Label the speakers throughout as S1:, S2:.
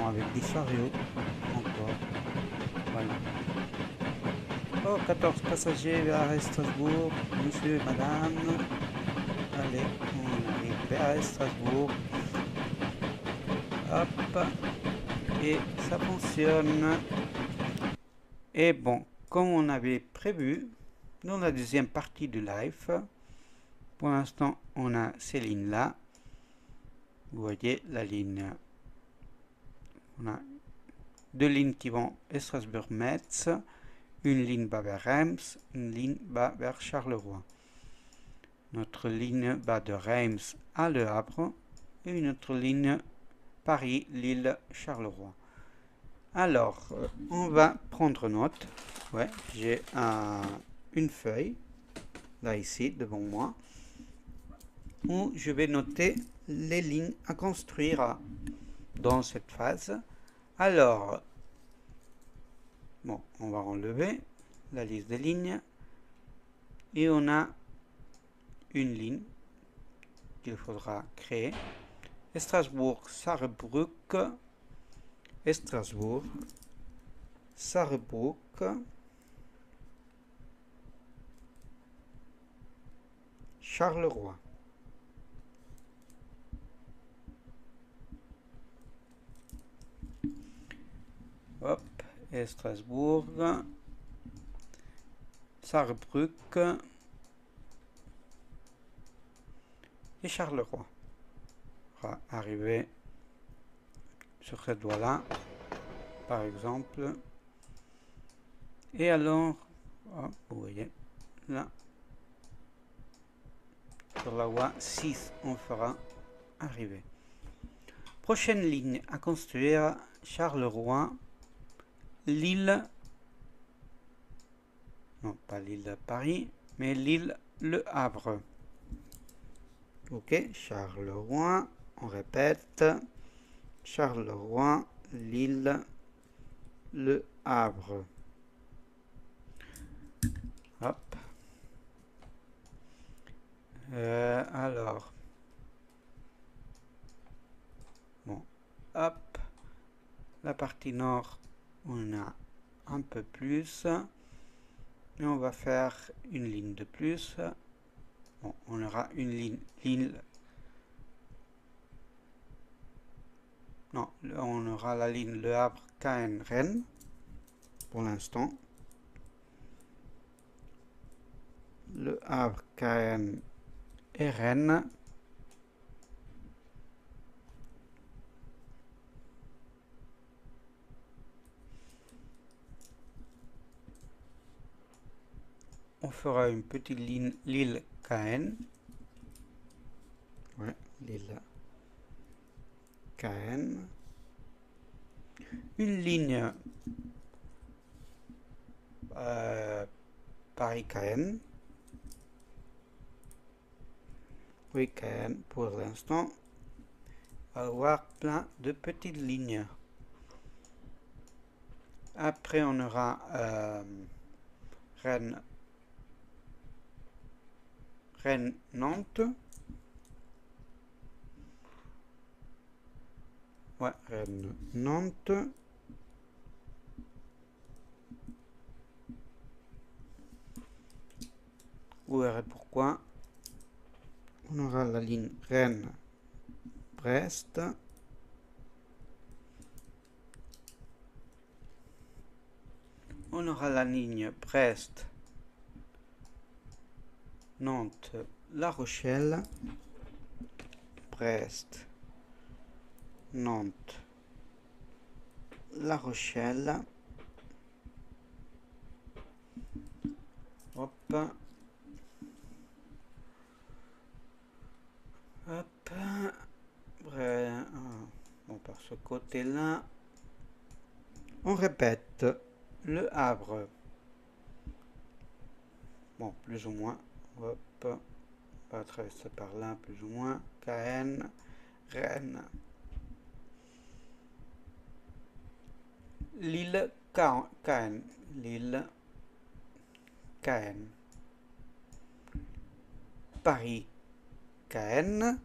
S1: avec des chariots encore. Voilà. Oh, 14 passagers vers Strasbourg, monsieur et madame. Allez, on arrive vers Strasbourg. Hop, et ça fonctionne. Et bon, comme on avait prévu, dans la deuxième partie du live, pour l'instant, on a ces lignes-là. Vous voyez la ligne. On a deux lignes qui vont Strasbourg-Metz, une ligne va vers Reims, une ligne va vers Charleroi. Notre ligne va de Reims à Le Havre et une autre ligne Paris, Lille, Charleroi. Alors, on va prendre note. Ouais, j'ai une feuille, là ici, devant moi, où je vais noter les lignes à construire dans cette phase. Alors, bon, on va enlever la liste des lignes et on a une ligne qu'il faudra créer. Strasbourg-Sarrebruck, Strasbourg-Sarrebruck, Charleroi. Hop, et Strasbourg, Sarrebruck et Charleroi. On va arriver sur ce doigt-là, par exemple. Et alors, oh, vous voyez, là, sur la voie 6, on fera arriver. Prochaine ligne à construire, Charleroi, Lille, non pas Lille de Paris, mais Lille Le Havre. Ok, Charleroi, on répète, Charleroi, Lille, Le Havre. Hop. Alors, bon, hop, la partie nord, on a un peu plus, et on va faire une ligne de plus. Bon, on aura une ligne, non, on aura la ligne Le Havre, Caen, Rennes, pour l'instant. Le Havre, Caen et Rennes. On fera une petite ligne Lille-Caen. Ouais, Lille-Caen. Une ligne Paris-Caen. Oui, Caen pour l'instant. On va avoir plein de petites lignes. Après, on aura Rennes-Nantes. Ouais, Rennes-Nantes. Vous verrez pourquoi. On aura la ligne Rennes-Brest. On aura la ligne Brest-Nantes-La Rochelle. Brest-Nantes-La Rochelle. Hop. Hop. Bon, par ce côté-là. On répète. Le Havre. Bon, plus ou moins. Hop. On va traverser par là, plus ou moins. Caen. Rennes. Lille, Caen. Lille, Caen. Paris, Caen.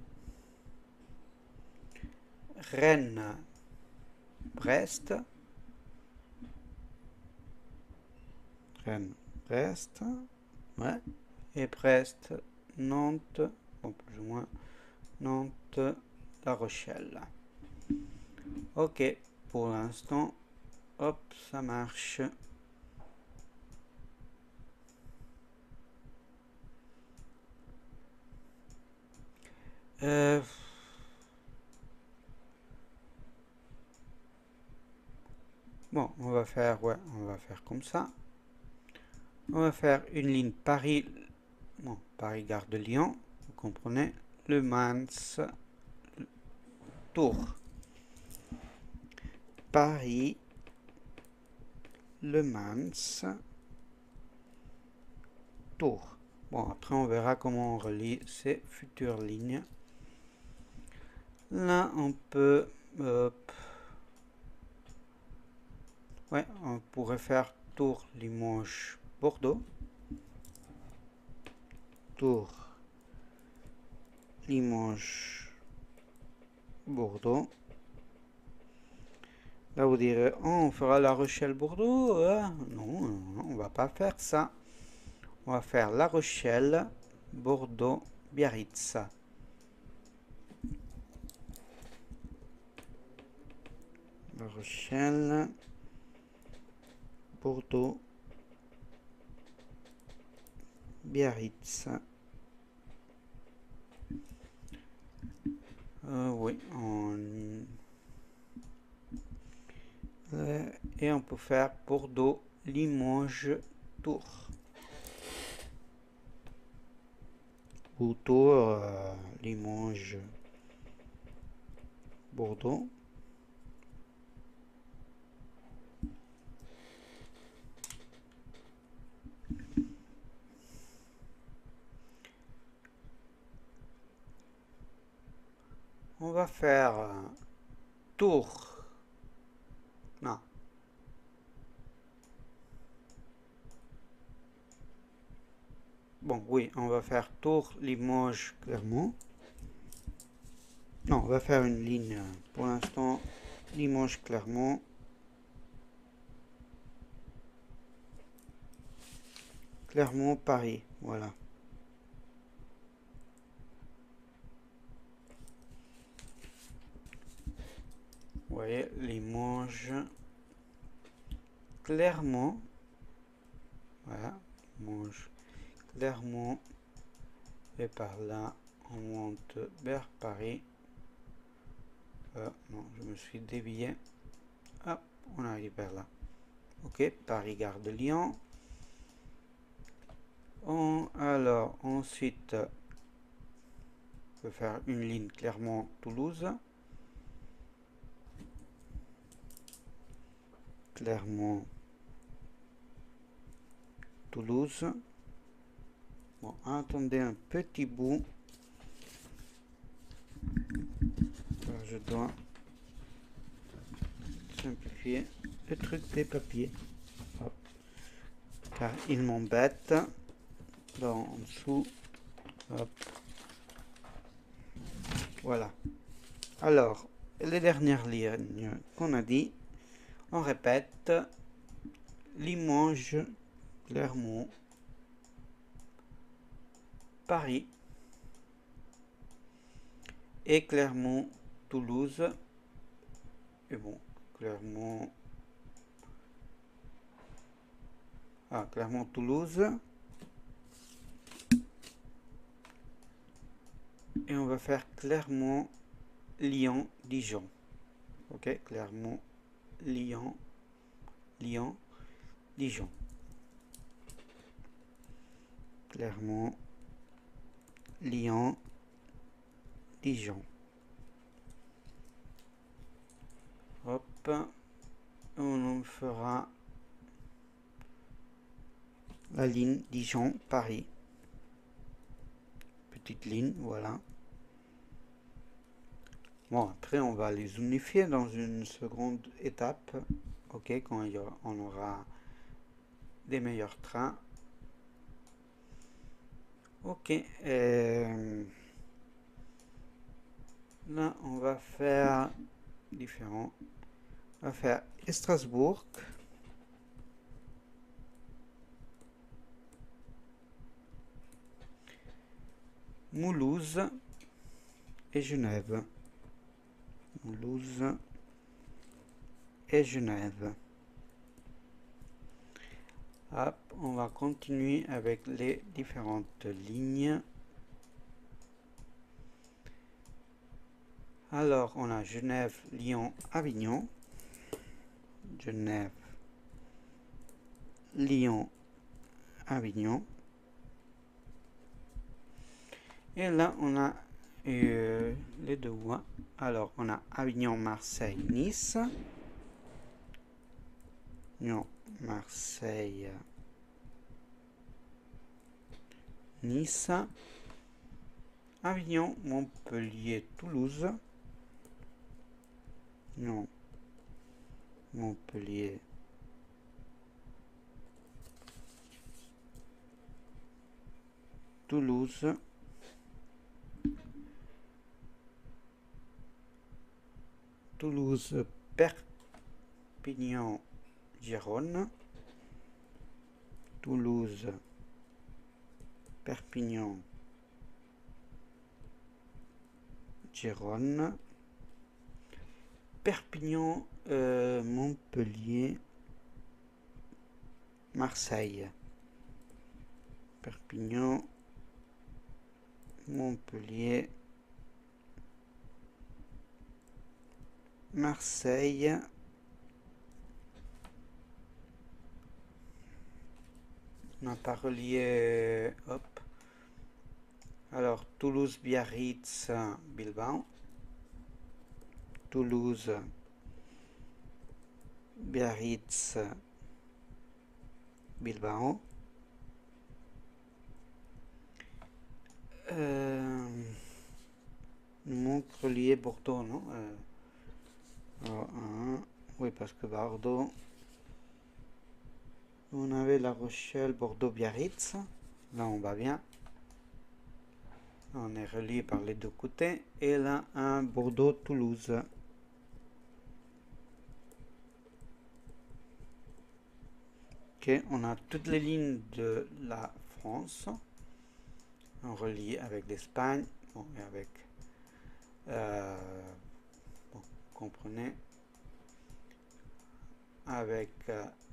S1: Rennes, Brest. Rennes, Brest. Ouais. Et Brest, Nantes. Bon, plus ou moins. Nantes, La Rochelle. Ok, pour l'instant, hop, ça marche. Bon, on va faire comme ça. On va faire une ligne Paris, bon, Paris-Gare de Lyon, vous comprenez, Le Mans, Tours. Paris, Le Mans, Tours. Bon, après on verra comment on relie ces futures lignes. Là, on peut... ouais, on pourrait faire Tours, Limoges, Bordeaux. Tours, Limoges, Bordeaux. Là, vous direz, oh, on fera La Rochelle-Bordeaux. Non, non, on va pas faire ça. On va faire La Rochelle, Bordeaux, Biarritz. La Rochelle, Bordeaux, Biarritz. Oui, et on peut faire Bordeaux, Limoges, Tours. Ou Tours, Limoges, Bordeaux. On va faire Tours. Non. Bon, oui, on va faire Tours, Limoges, Clermont. Non, on va faire une ligne pour l'instant. Limoges, Clermont. Clermont, Paris. Voilà. Vous voyez, Limoges, Clermont. Voilà, Limoges, Clermont. Et par là, on monte vers Paris. Non, je me suis dévié. Hop, on arrive vers là. Ok, Paris-Gare de Lyon. Alors, ensuite, on peut faire une ligne Clermont-Toulouse. Clermont-Toulouse. Bon, attendez un petit bout. Alors, je dois simplifier le truc des papiers. Hop. Car il m'embête. En dessous. Hop. Voilà. Alors, les dernières lignes qu'on a dit, on répète. Limoges, Clermont, Paris et Clermont, Toulouse. Et bon, Clermont, Clermont, Toulouse. Et on va faire Clermont, Lyon, Dijon. Ok, Clermont, Lyon, Dijon. Clermont, Lyon, Dijon. Hop, on fera la ligne Dijon-Paris. Petite ligne, voilà. Bon, après, on va les unifier dans une seconde étape. Ok, quand on aura des meilleurs trains. Ok, là, on va faire différents. On va faire Strasbourg. Mulhouse et Genève. Mulhouse et Genève. Hop, on va continuer avec les différentes lignes. Alors, on a Genève, Lyon, Avignon. Genève, Lyon, Avignon. Et là, on a les deux voies. Alors, on a Avignon, Marseille, Nice. Avignon, Marseille, Nice. Avignon, Montpellier, Toulouse. Non. Montpellier. Toulouse. Toulouse, Perpignan, Gérone. Toulouse, Perpignan, Gérone. Perpignan, Montpellier, Marseille. Perpignan, Montpellier, Marseille. On n'a pas relié, hop. Alors, Toulouse, Biarritz, Bilbao. Toulouse, Biarritz, Bilbao. Montpellier, Bordeaux, non oui, parce que Bordeaux, on avait La Rochelle, Bordeaux, Biarritz. Là, on va bien. On est relié par les deux côtés. Et là, un Bordeaux, Toulouse. Ok, on a toutes les lignes de la France. On relie avec l'Espagne. Bon, et avec... bon, comprenez. Avec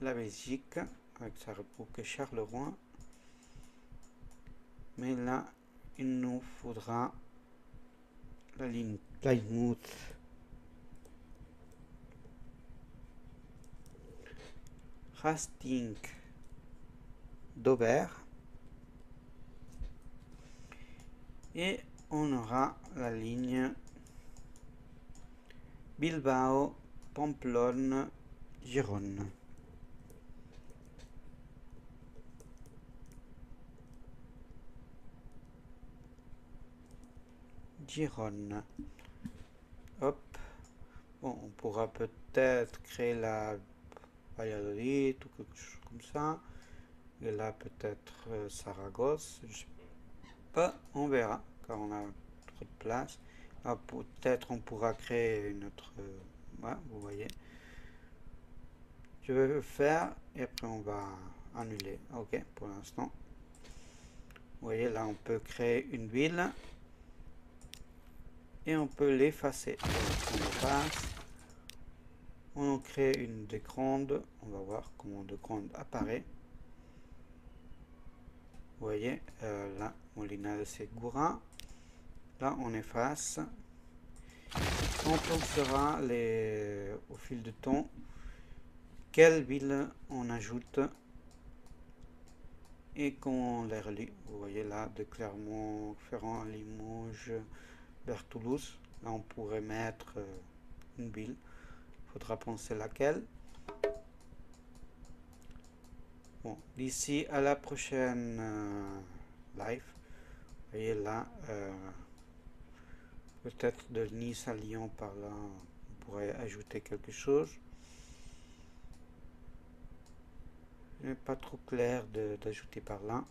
S1: la Belgique, avec Sarrebourg et Charleroi. Mais là, il nous faudra la ligne Plymouth, Hastings, Dover. Et on aura la ligne Bilbao, Pamplonne, Gérone. Gérone. Hop. Bon, on pourra peut-être créer la Valladolid ou quelque chose comme ça. Et là, peut-être Saragosse. Je sais pas, on verra, car on a trop de place. Peut-être on pourra créer une autre... ouais, vous voyez. Je vais le faire et après on va annuler. Ok, pour l'instant. Vous voyez, là on peut créer une ville et on peut l'effacer. On passe. On en crée une de grande. On va voir comment de grande apparaît. Vous voyez, là, Molina de Segura. Là, on efface. On pensera au fil du temps quelle ville on ajoute et qu'on les relie. Vous voyez là, de Clermont-Ferrand, Limoges, vers Toulouse. Là, on pourrait mettre une ville. Il faudra penser laquelle. Bon, d'ici à la prochaine live, vous voyez là, peut-être de Nice à Lyon par là, on pourrait ajouter quelque chose. Il n'est pas trop clair d'ajouter par là.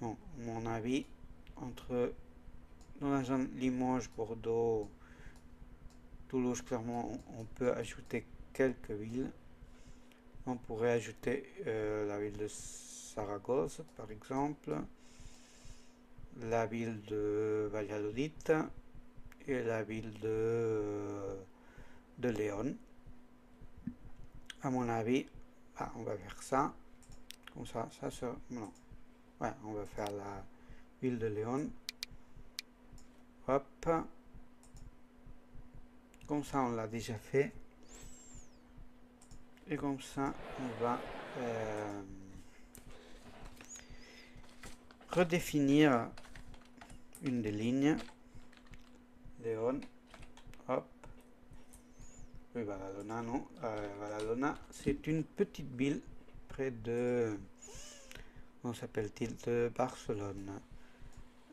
S1: Bon, à mon avis, dans la zone Limoges, Bordeaux, Toulouse, clairement, on peut ajouter quelques villes. On pourrait ajouter la ville de Saragosse, par exemple, la ville de Valladolid et la ville de Léon. À mon avis, on va faire ça. Comme ça non. Ouais, on va faire la ville de Léon. Hop. Comme ça, on l'a déjà fait. Et comme ça, on va redéfinir une des lignes. Léon. Hop. Oui, Badalona, non. Badalona, c'est une petite ville près de... Comment s'appelle-t-il? De Barcelone.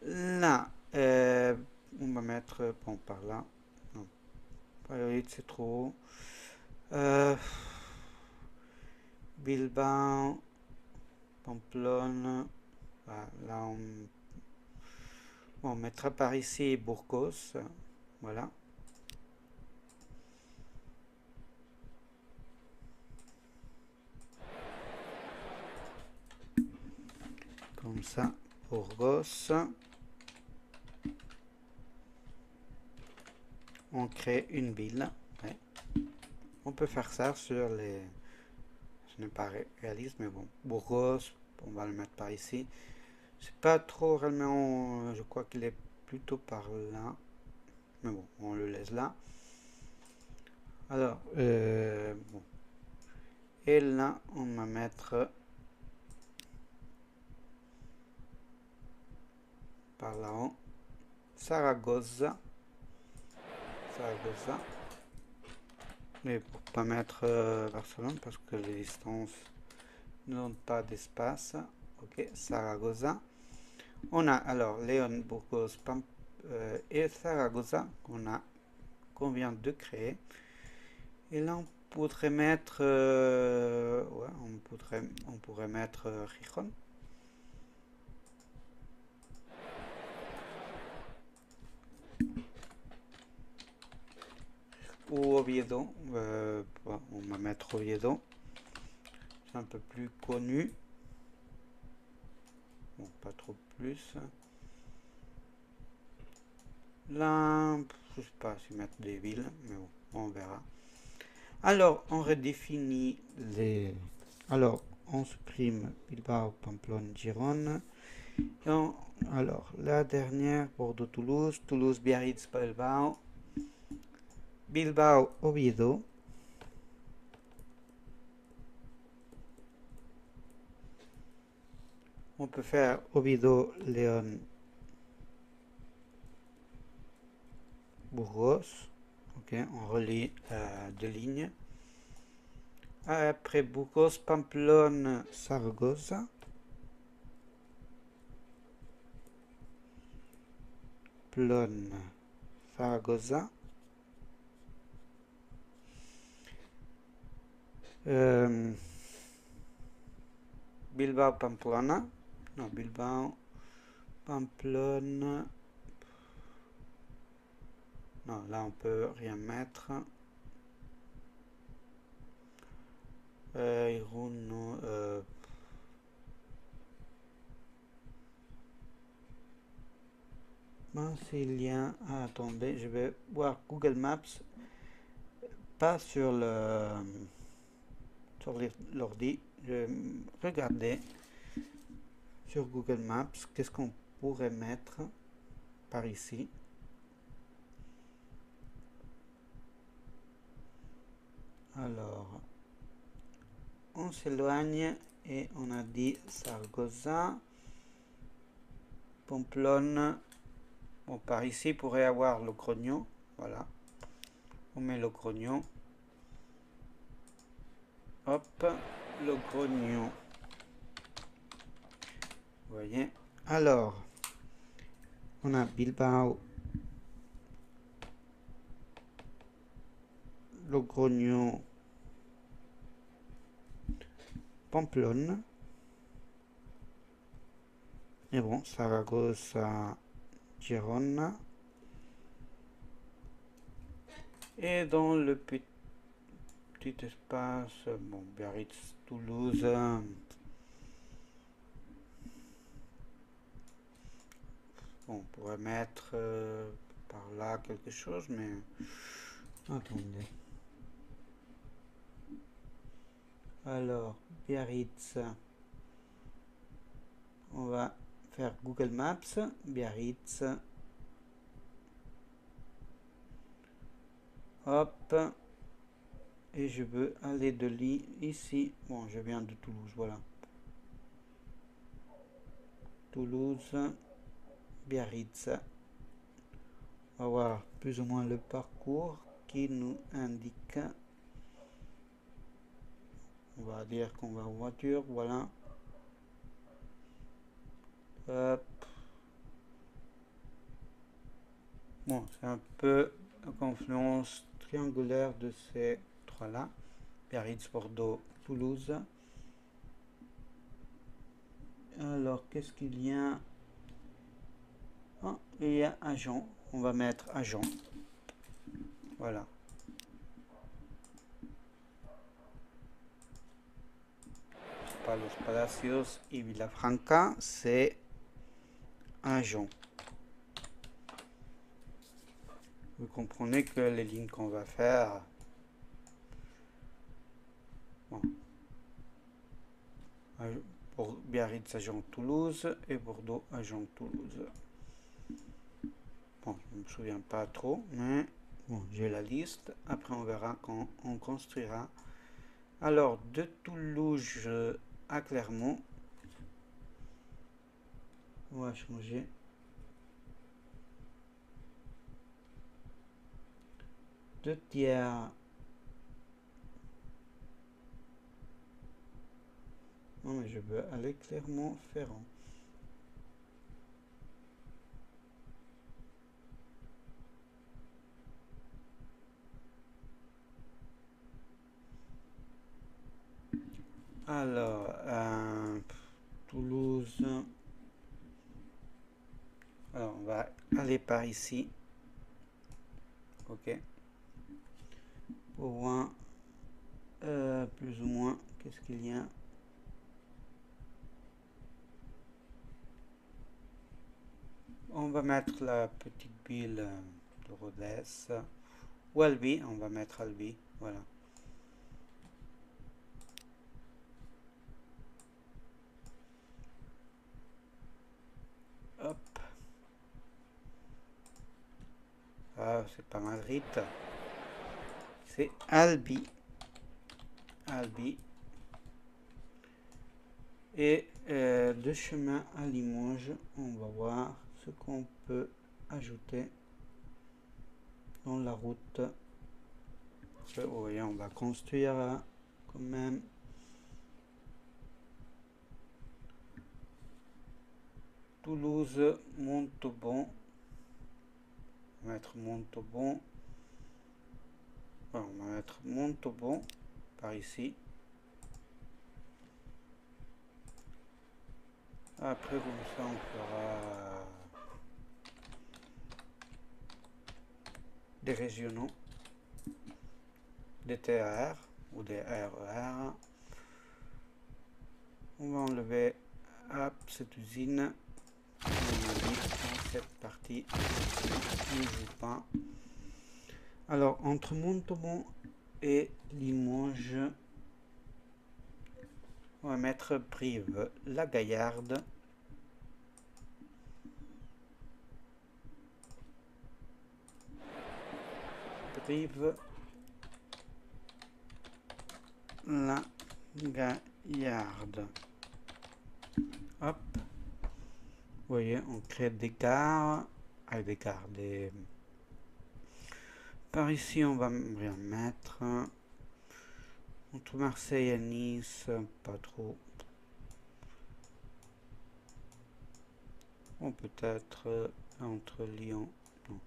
S1: Là, on va mettre... Bon, par là. Non. Valladolid, c'est trop haut. Bilbao. Pamplona. Voilà, là, on mettra par ici Burgos. Voilà. Comme ça, Burgos. On crée une ville. Ouais. On peut faire ça sur les... Ce n'est pas réaliste, mais bon. Burgos, on va le mettre par ici. C'est pas trop réellement... Je crois qu'il est plutôt par là. Mais bon, on le laisse là. Alors, bon. Et là, on va mettre... par là-haut. Saragossa. Saragossa. Mais pour pas mettre Barcelone parce que les distances n'ont pas d'espace. Ok, Saragossa. On a alors Léon, Burgos, et Saragossa qu'on vient de créer. Et là, on pourrait mettre, ouais, on pourrait mettre Gijón. Ou Oviedo. On va mettre Oviedo. C'est un peu plus connu. Bon, pas trop plus. Là, je sais pas si mettre des villes, mais bon, on verra. Alors, on redéfinit les... Alors, on supprime Bilbao, Pamplona, Gérone. Alors, la dernière, Bordeaux-Toulouse, Toulouse-Biarritz, Bilbao. Bilbao, Oviedo. On peut faire Oviedo, Léon, Burgos. Ok, on relie deux lignes. Après Burgos, Pamplona, Saragossa. Pamplona, Saragossa. Bilbao, Pamplona. Non, Bilbao, Pamplona. Non, là on peut rien mettre. Irún, Marsilien. Attendez, je vais voir Google Maps. Pas sur l'ordi. Je vais regarder sur Google Maps qu'est-ce qu'on pourrait mettre par ici. Alors, on s'éloigne et on a dit Saragossa, Pamplona. Bon, par ici pourrait avoir Logroño. Voilà. On met Logroño. Hop, Logroño. Vous voyez. Alors, on a Bilbao, Logroño, Pamplona. Et bon, Saragossa, Girona. Et dans le petit espace, bon, Biarritz, Toulouse, on pourrait mettre par là quelque chose, mais attendez. Alors, Biarritz, on va faire Google Maps, Biarritz, hop, et je veux aller de ici, bon, je viens de Toulouse, voilà. Toulouse, Biarritz. On va voir plus ou moins le parcours qui nous indique. On va dire qu'on va en voiture, voilà. Hop. Bon, c'est un peu la confluence triangulaire de ces trois-là. Biarritz, Bordeaux, Toulouse. Alors, qu'est-ce qu'il y a? Ah, il y a Agen. On va mettre Agen. Voilà. Palos Palacios et Villafranca, c'est Agen. Vous comprenez que les lignes qu'on va faire, bon, pour Biarritz, Agen, Toulouse et Bordeaux, Agen, Toulouse. Bon, je ne me souviens pas trop, mais bon, j'ai la liste. Après, on verra quand on construira. Alors, de Toulouse à Clermont, on va changer. De Thiers. Non, mais je veux aller Clermont-Ferrand. Alors, Toulouse. Alors, on va aller par ici. Ok. Pour voir plus ou moins qu'est-ce qu'il y a. On va mettre la petite ville de Rodez. Ou Albi, on va mettre Albi. Voilà. Hop. Ah, c'est pas Madrid. C'est Albi. Albi. Et de chemin à Limoges, on va voir ce qu'on peut ajouter dans la route. Vous voyez, on va construire quand même. Toulouse, Montauban. On va mettre Montauban. Voilà, on va mettre Montauban par ici. Après, comme ça, on fera des régionaux, des TER ou des RER. On va enlever cette usine. On a dit cette partie ne joue pas. Alors, entre Montauban et Limoges, on va mettre Brive-la-Gaillarde. Brive-la-Gaillarde. Hop. Vous voyez, on crée des gares. Avec des gares, des... Par ici, on va rien mettre. Entre Marseille et Nice, pas trop. Ou peut-être entre Lyon. Non.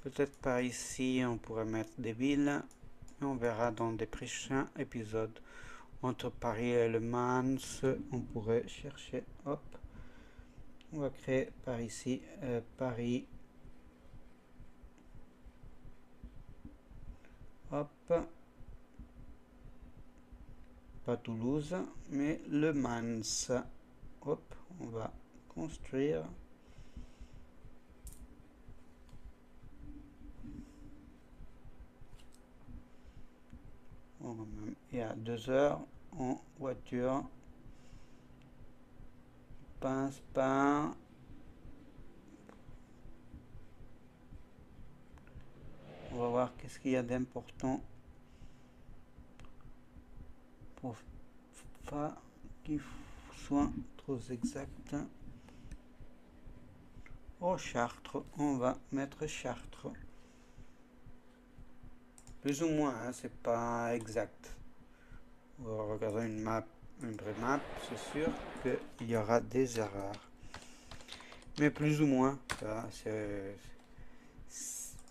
S1: Peut-être par ici, on pourrait mettre des villes. On verra dans des prochains épisodes. Entre Paris et Le Mans, on pourrait chercher. Hop. On va créer par ici Paris. Hop. Pas Toulouse, mais Le Mans. Hop, on va construire. Il y a 2 heures en voiture. Passe par on va voir qu'est-ce qu'il y a d'important pour pas qu'il soit trop exact. Au Chartres, on va mettre Chartres. Plus ou moins, hein, c'est pas exact. On va regarder une map, une vraie map, c'est sûr qu'il y aura des erreurs. Mais plus ou moins,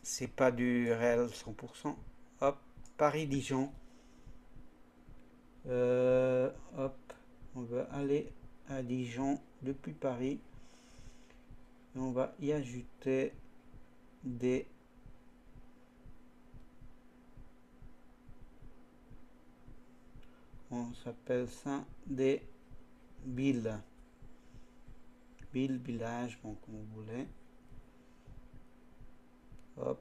S1: c'est pas du réel 100%. Hop, Paris-Dijon. Hop, on va aller à Dijon depuis Paris. Et on va y ajouter des on s'appelle ça des villes. Ville, village, bon, comme vous voulez. Hop,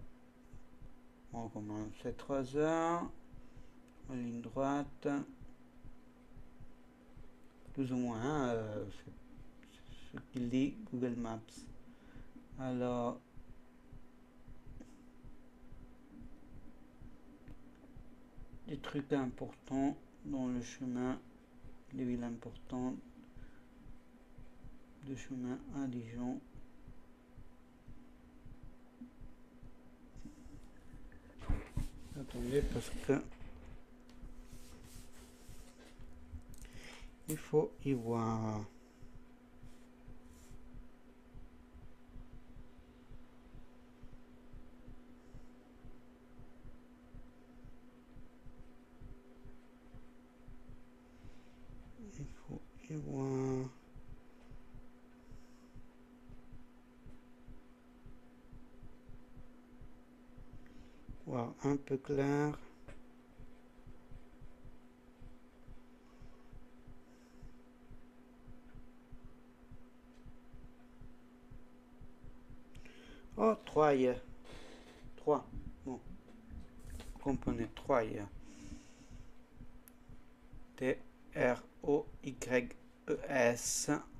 S1: on commence à 3 heures. En ligne droite. Plus ou moins, hein, c'est ce qu'il dit Google Maps. Alors, des trucs importants dans le chemin, les villes importantes de chemin à Dijon. Attendez parce que il faut y voir. Il faut y voir. Voir un peu clair. Oh, Troyes. 3. Bon. Component Troyes. T-R-O-Y-E-S.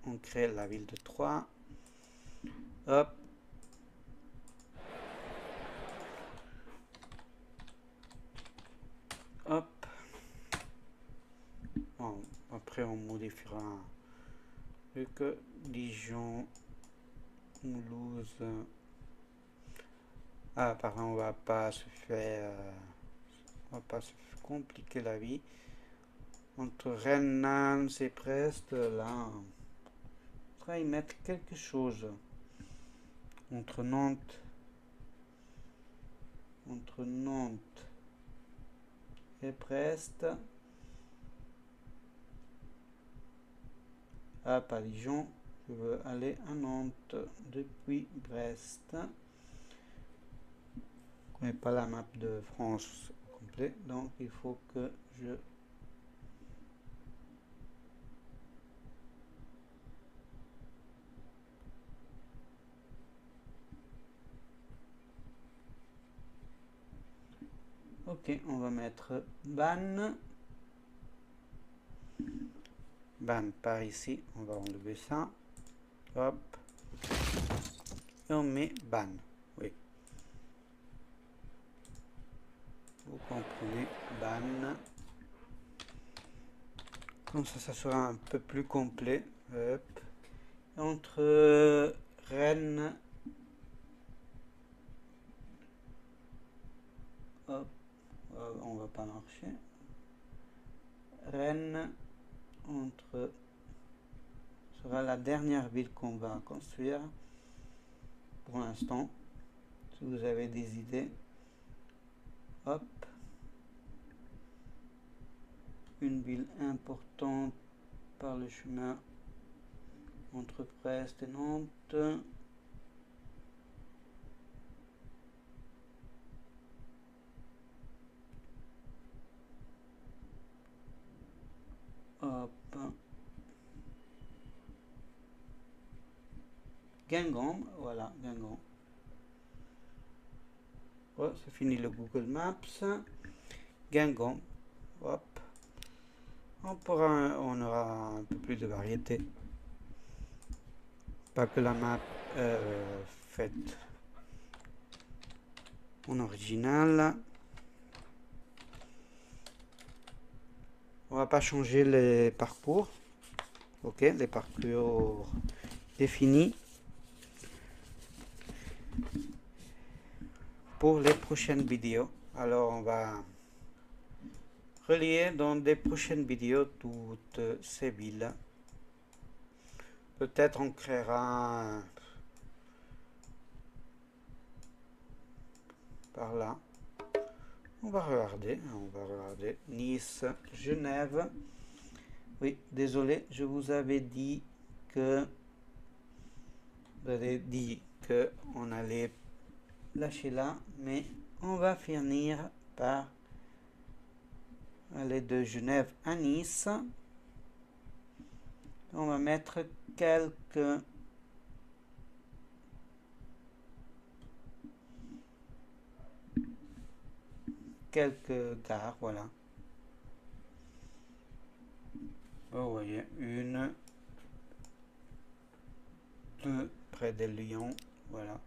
S1: On crée la ville de Troyes. Hop. Hop. Bon, après on modifiera que Dijon, Mulhouse. Ah, par contre, on va pas se compliquer la vie. Entre Rennes, Nantes et Brest, là, on va y mettre quelque chose. Entre Nantes et Brest. Ah, pas Dijon. Je veux aller à Nantes depuis Brest. Je ne connais pas la map de France complète, donc il faut que je ok, on va mettre ban par ici, on va enlever ça, hop, et on met ban, oui, vous comprenez, ban, comme ça sera un peu plus complet, hop, entre Rennes, hop, on va pas marcher, Rennes, entre sera la dernière ville qu'on va construire pour l'instant. Si vous avez des idées, hop, une ville importante par le chemin entre Brest et Nantes. Guingamp, voilà, Guingamp. Oh, c'est fini le Google Maps. Guingamp, hop. On aura un peu plus de variété. Pas que la map faite en original. On va pas changer les parcours. Ok, les parcours définis. Pour les prochaines vidéos. Alors on va relier dans des prochaines vidéos toutes ces villes. Peut-être on créera par là. On va regarder Nice, Genève. Oui, désolé, je vous avais dit que on allait lâcher là, mais on va finir par aller de Genève à Nice. On va mettre quelques gares, voilà. Vous voyez, une, deux près de Lyon, voilà.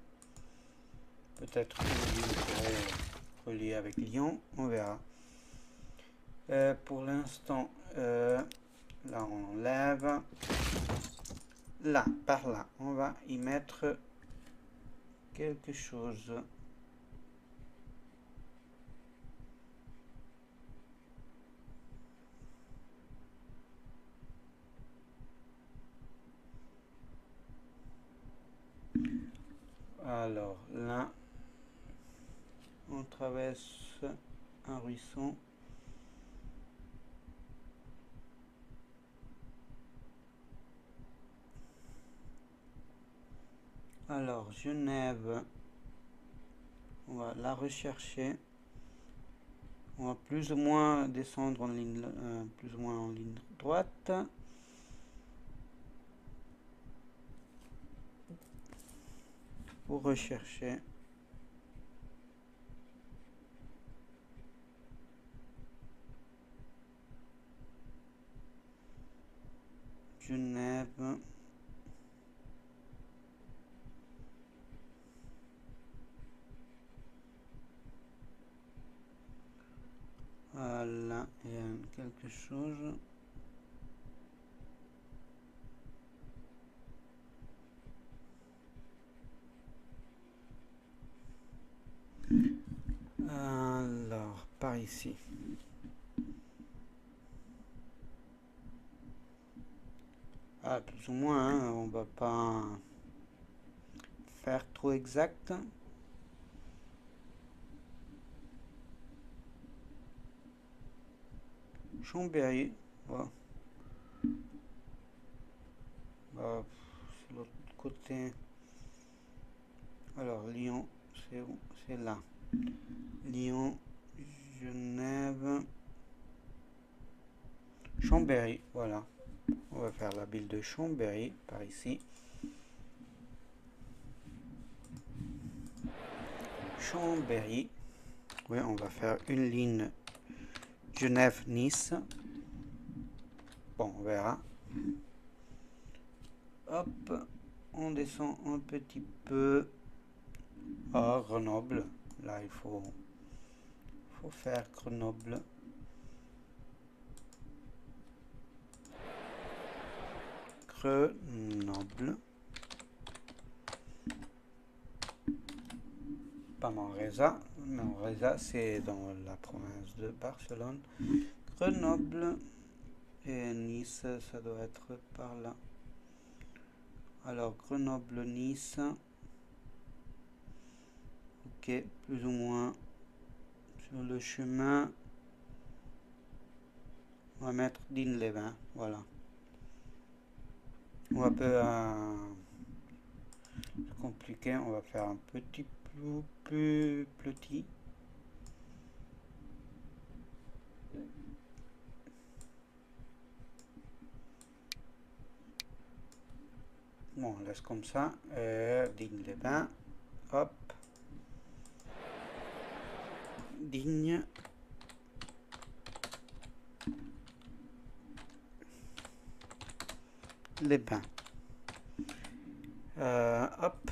S1: Peut-être une pourrait relier avec Lyon, on verra. Pour l'instant, là on enlève. Là, par là, on va y mettre quelque chose. Alors là, on traverse un ruisseau. Alors, Genève, on va la rechercher. On va plus ou moins descendre en ligne, plus ou moins en ligne droite. Pour rechercher Genève. Voilà, il y a quelque chose. Alors, par ici. Ah, plus ou moins, hein, on va pas faire trop exact. Chambéry, voilà. C'est l'autre côté. Alors, Lyon, c'est où? C'est là. Lyon, Genève, Chambéry, voilà. On va faire la ville de Chambéry par ici. Chambéry. Oui, on va faire une ligne Genève-Nice. Bon, on verra. Hop, on descend un petit peu à Grenoble. Là, il faut faire Grenoble. Grenoble. Pas Manresa. Manresa, c'est dans la province de Barcelone. Grenoble et Nice, ça doit être par là. Alors, Grenoble-Nice. Ok, plus ou moins sur le chemin. On va mettre Digne-les-Bains, voilà. On va peu compliqué, on va faire un petit plus petit. Bon, laisse comme ça. Digne-les-Bains. Hop. Digne. Les Bains. Hop.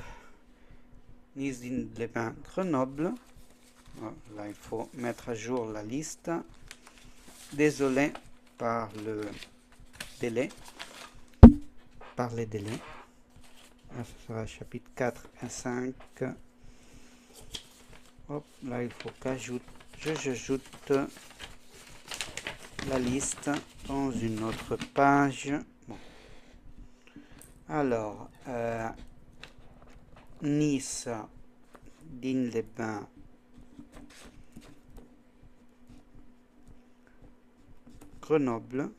S1: Nice, Digne-les-Bains, Grenoble. Là, il faut mettre à jour la liste. Désolé par le délai. Par les délais. Là, ce sera chapitre 4 et 5. Hop, là, il faut j'ajoute la liste dans une autre page. Bon. Alors, Nice, Digne-les-Bains, Grenoble,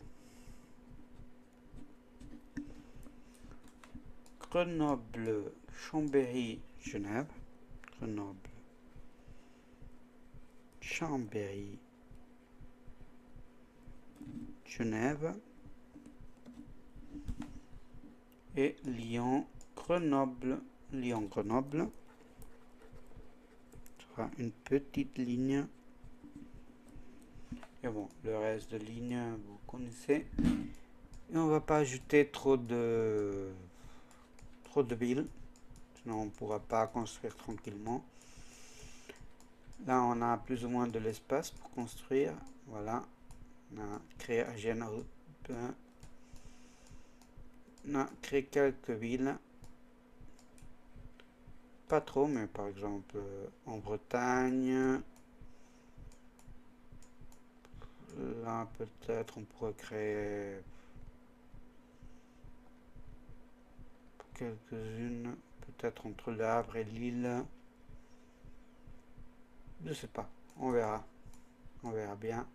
S1: Grenoble, Chambéry, Genève, Grenoble, Chambéry, Genève, et Lyon, Grenoble, Lyon, Grenoble. Ce sera une petite ligne. Et bon, le reste de ligne, vous connaissez. Et on va pas ajouter trop de villes, sinon on ne pourra pas construire tranquillement. Là, on a plus ou moins de l'espace pour construire. Voilà, on a créé on a créé quelques villes. Pas trop, mais par exemple en Bretagne. Là, peut-être on pourrait créer quelques-unes, peut-être entre Le Havre et Lille. Je sais pas, on verra bien.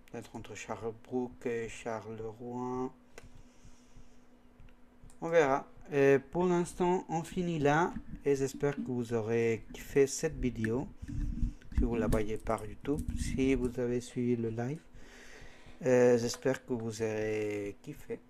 S1: Peut-être entre Sherbrooke et Charleroi. On verra. Et pour l'instant, on finit là. Et j'espère que vous aurez kiffé cette vidéo. Si vous la voyez par YouTube, si vous avez suivi le live, j'espère que vous aurez kiffé.